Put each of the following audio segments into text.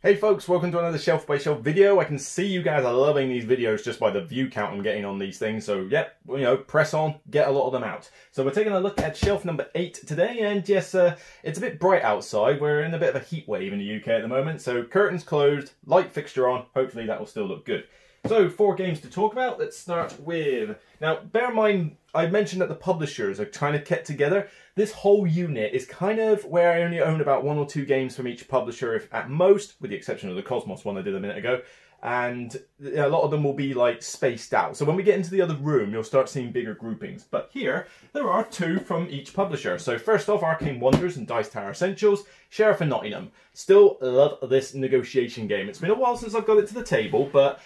Hey folks, welcome to another shelf by shelf video. I can see you guys are loving these videos just by the view count I'm getting on these things. So yep, you know, press on, get a lot of them out. So we're taking a look at shelf number 8 today, and yes, it's a bit bright outside. We're in a bit of a heat wave in the UK at the moment. So curtains closed, light fixture on. Hopefully that will still look good. So 4 games to talk about. Let's start with, now bear in mind I mentioned that the publishers are trying to get together. This whole unit is kind of where I only own about 1 or 2 games from each publisher, if at most, with the exception of the Cosmos one I did a minute ago. And a lot of them will be like spaced out. So when we get into the other room, you'll start seeing bigger groupings. But here, there are 2 from each publisher. So first off, Arcane Wonders and Dice Tower Essentials, Sheriff of Nottingham. Still love this negotiation game. It's been a while since I've got it to the table, but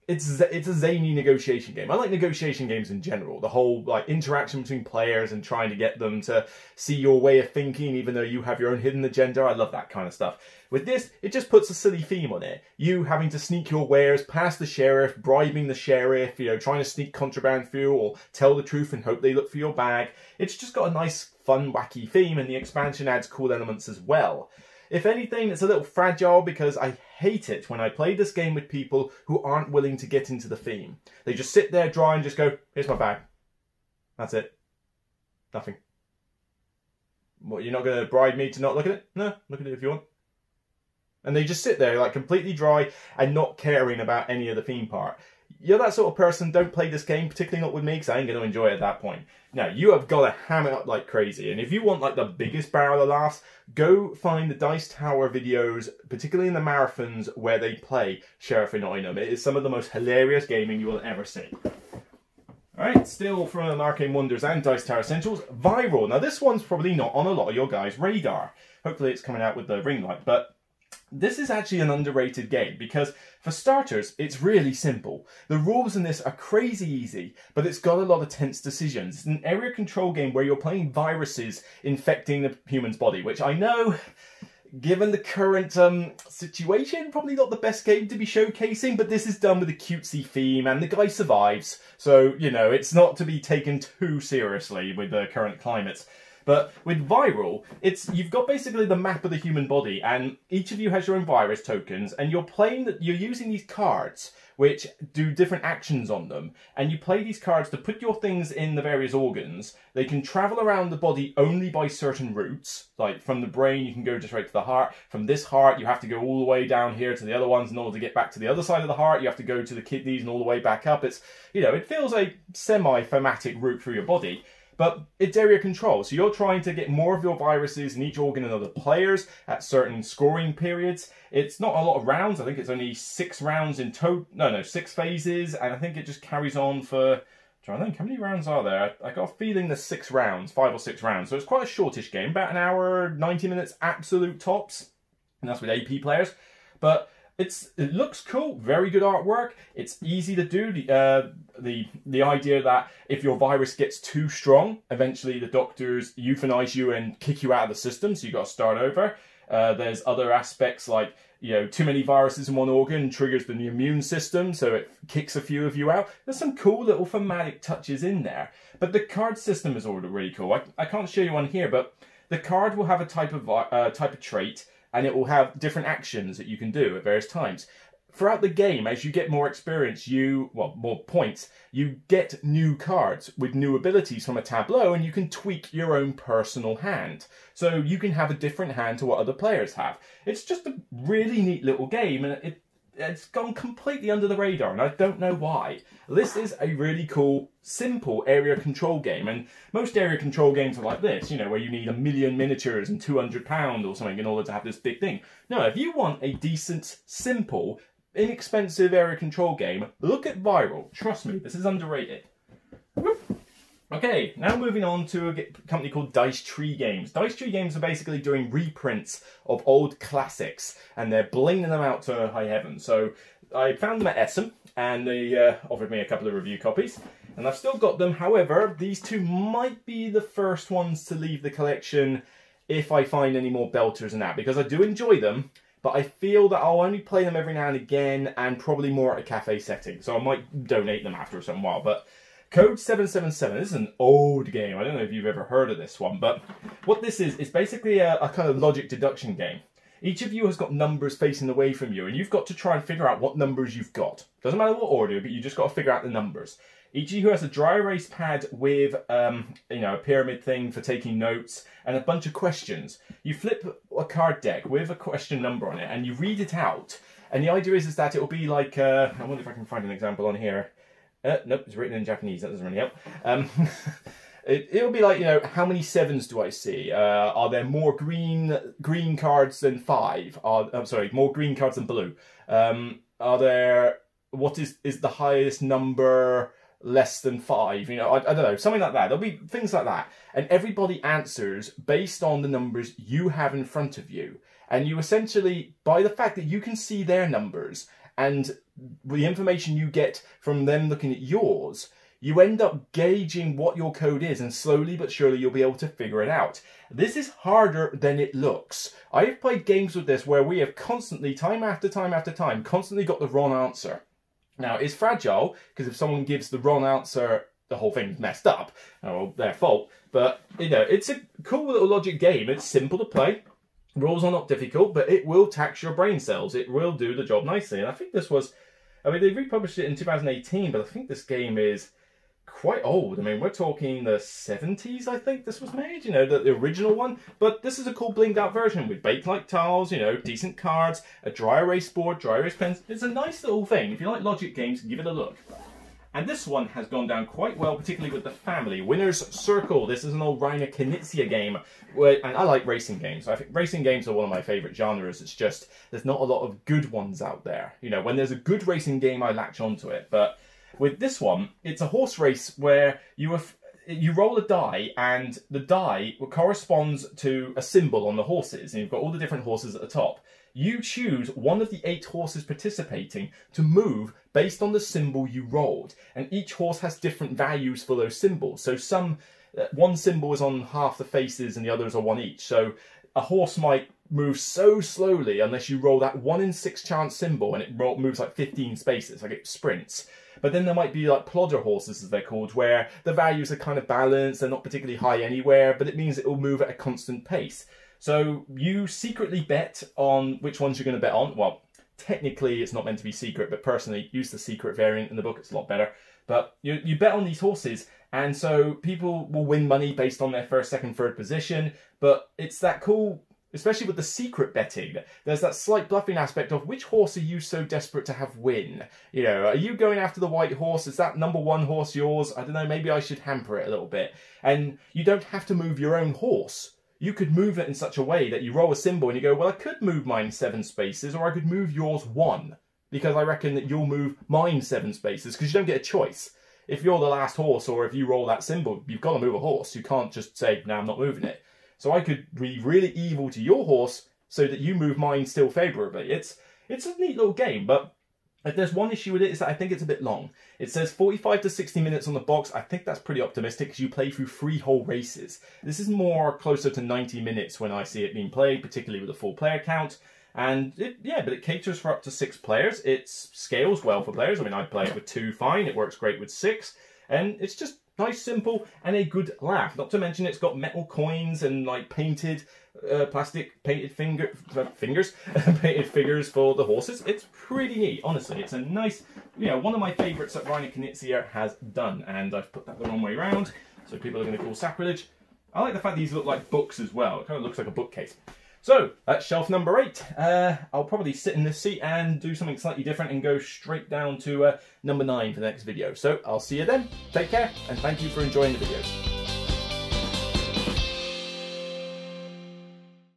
it's a zany negotiation game. I like negotiation games in general. The whole like interaction between players and trying to get them to see your way of thinking, even though you have your own hidden agenda. I love that kind of stuff. With this, it just puts a silly theme on it. You having to sneak your wares past the sheriff, bribing the sheriff, you know, trying to sneak contraband fuel or tell the truth and hope they look for your bag. It's just got a nice, fun, wacky theme, and the expansion adds cool elements as well. If anything, it's a little fragile because I hate it when I play this game with people who aren't willing to get into the theme. They just sit there dry and just go, here's my bag. That's it. Nothing. What, you're not going to bribe me to not look at it? No, look at it if you want. And they just sit there like completely dry and not caring about any of the theme part. You're that sort of person, don't play this game, particularly not with me, because I ain't going to enjoy it at that point. Now, you have got to ham it up like crazy, and if you want like the biggest barrel of laughs, go find the Dice Tower videos, particularly in the marathons where they play Sheriff of Nottingham. It is some of the most hilarious gaming you will ever see. Alright, still from Arcane Wonders and Dice Tower Essentials, Viral. Now, this one's probably not on a lot of your guys' radar. Hopefully it's coming out with the ring light, but this is actually an underrated game because, for starters, it's really simple. The rules in this are crazy easy, but it's got a lot of tense decisions. It's an area control game where you're playing viruses infecting the human's body, which I know, given the current situation, probably not the best game to be showcasing, but this is done with a cutesy theme, and the guy survives. So, you know, it's not to be taken too seriously with the current climates. But with Viral, you've got basically the map of the human body, and each of you has your own virus tokens, and you're using these cards which do different actions on them, and you play these cards to put your things in the various organs. They can travel around the body only by certain routes, like from the brain you can go just right to the heart. From this heart you have to go all the way down here to the other ones in order to get back to the other side of the heart. You have to go to the kidneys and all the way back up. It's, you know, it feels a semi-thematic route through your body. But it's area control, so you're trying to get more of your viruses in each organ than other players at certain scoring periods. It's not a lot of rounds. I think it's only 6 rounds in total. No, 6 phases, and I think it just carries on for, I'm trying to think, how many rounds are there? I got a feeling there's 6 rounds, 5 or 6 rounds. So it's quite a shortish game, about an hour, 90 minutes absolute tops, and that's with AP players. But it looks cool, very good artwork. It's easy to do. The idea that if your virus gets too strong, eventually the doctors euthanize you and kick you out of the system, so you got to start over. There's other aspects like, you know, too many viruses in one organ triggers the immune system, so it kicks a few of you out. There's some cool little thematic touches in there. But the card system is already really cool. I can't show you one here, but the card will have a type of trait, and it will have different actions that you can do at various times. Throughout the game, as you get more experience, more points, you get new cards with new abilities from a tableau, and you can tweak your own personal hand. So you can have a different hand to what other players have. It's just a really neat little game, and it's gone completely under the radar, and I don't know why. This is a really cool, simple area control game, and most area control games are like this, you know, where you need 1 million miniatures and £200 or something in order to have this big thing. No, if you want a decent, simple, inexpensive area control game, look at Viral. Trust me, this is underrated. Okay, now moving on to a company called Dice Tree Games. Dice Tree Games are basically doing reprints of old classics, and they're blinging them out to high heaven. So I found them at Essen, and they offered me a couple of review copies, and I've still got them. However, these 2 might be the first ones to leave the collection if I find any more belters than that, because I do enjoy them, but I feel that I'll only play them every now and again, and probably more at a cafe setting, so I might donate them after some while. But Code 777, this is an old game. I don't know if you've ever heard of this one, but what this is basically a kind of logic deduction game. Each of you has got numbers facing away from you, and you've got to try and figure out what numbers you've got. Doesn't matter what order, but you just got to figure out the numbers. Each of you has a dry erase pad with, you know, a pyramid thing for taking notes and a bunch of questions. You flip a card deck with a question number on it, and you read it out. And the idea is that it will be like, I wonder if I can find an example on here. Nope, it's written in Japanese. That doesn't really help. It'll be like, you know, how many 7s do I see? Are there more green cards than 5? I'm sorry, more green cards than blue. Are there, what is the highest number less than 5? You know, I don't know, something like that. There'll be things like that. And everybody answers based on the numbers you have in front of you. And you essentially, by the fact that you can see their numbers and the information you get from them looking at yours, you end up gauging what your code is, and slowly but surely you'll be able to figure it out. This is harder than it looks. I've played games with this where we have constantly, time after time after time, constantly got the wrong answer. Now, it's fragile, because if someone gives the wrong answer, the whole thing's messed up. Well, their fault. But, you know, it's a cool little logic game. It's simple to play. Rules are not difficult, but it will tax your brain cells. It will do the job nicely. And I think this was, I mean, they republished it in 2018, but I think this game is quite old. I mean, we're talking the 70s, I think this was made, you know, the original one. But this is a cool blinged out version with baked-like tiles, you know, decent cards, a dry erase board, dry erase pens. It's a nice little thing. If you like logic games, give it a look. And this one has gone down quite well, particularly with the family. Winner's Circle. This is an old Reiner Knizia game. And I like racing games. I think racing games are one of my favourite genres. It's just, there's not a lot of good ones out there. You know, when there's a good racing game, I latch onto it. But with this one, it's a horse race where you roll a die, and the die corresponds to a symbol on the horses. And you've got all the different horses at the top. You choose one of the 8 horses participating to move based on the symbol you rolled. And each horse has different values for those symbols. So one symbol is on half the faces and the others are one each. So a horse might move so slowly unless you roll that 1 in 6 chance symbol, and it moves like 15 spaces, like it sprints. But then there might be like plodder horses, as they're called, where the values are kind of balanced. They're not particularly high anywhere, but it means it will move at a constant pace. So you secretly bet on which ones you're going to bet on. Well, technically it's not meant to be secret, but personally use the secret variant in the book. It's a lot better. But you bet on these horses, and so people will win money based on their first, second, third position. But it's that cool, especially with the secret betting, there's that slight bluffing aspect of which horse are you so desperate to have win? You know, are you going after the white horse? Is that number 1 horse yours? I don't know, maybe I should hamper it a little bit. And you don't have to move your own horse. You could move it in such a way that you roll a symbol and you go, well, I could move mine 7 spaces, or I could move yours 1, because I reckon that you'll move mine 7 spaces, because you don't get a choice. If you're the last horse, or if you roll that symbol, you've got to move a horse. You can't just say, no, I'm not moving it. So I could be really evil to your horse so that you move mine still favourably. It's a neat little game, but if there's one issue with it, is that I think it's a bit long. It says 45 to 60 minutes on the box. I think that's pretty optimistic, because you play through 3 whole races. This is more closer to 90 minutes when I see it being played, particularly with a full player count. And but it caters for up to 6 players. It scales well for players. I mean, I'd play it with 2 fine. It works great with 6. And it's just nice, simple, and a good laugh. Not to mention it's got metal coins and like painted plastic painted painted figures for the horses. It's pretty neat, honestly. It's a nice, you know, one of my favourites that Reiner Knizia has done, and I've put that the wrong way around, so people are going to call sacrilege. I like the fact these look like books as well. It kind of looks like a bookcase. So, that's shelf number 8. I'll probably sit in this seat and do something slightly different and go straight down to number 9 for the next video. So, I'll see you then. Take care, and thank you for enjoying the videos.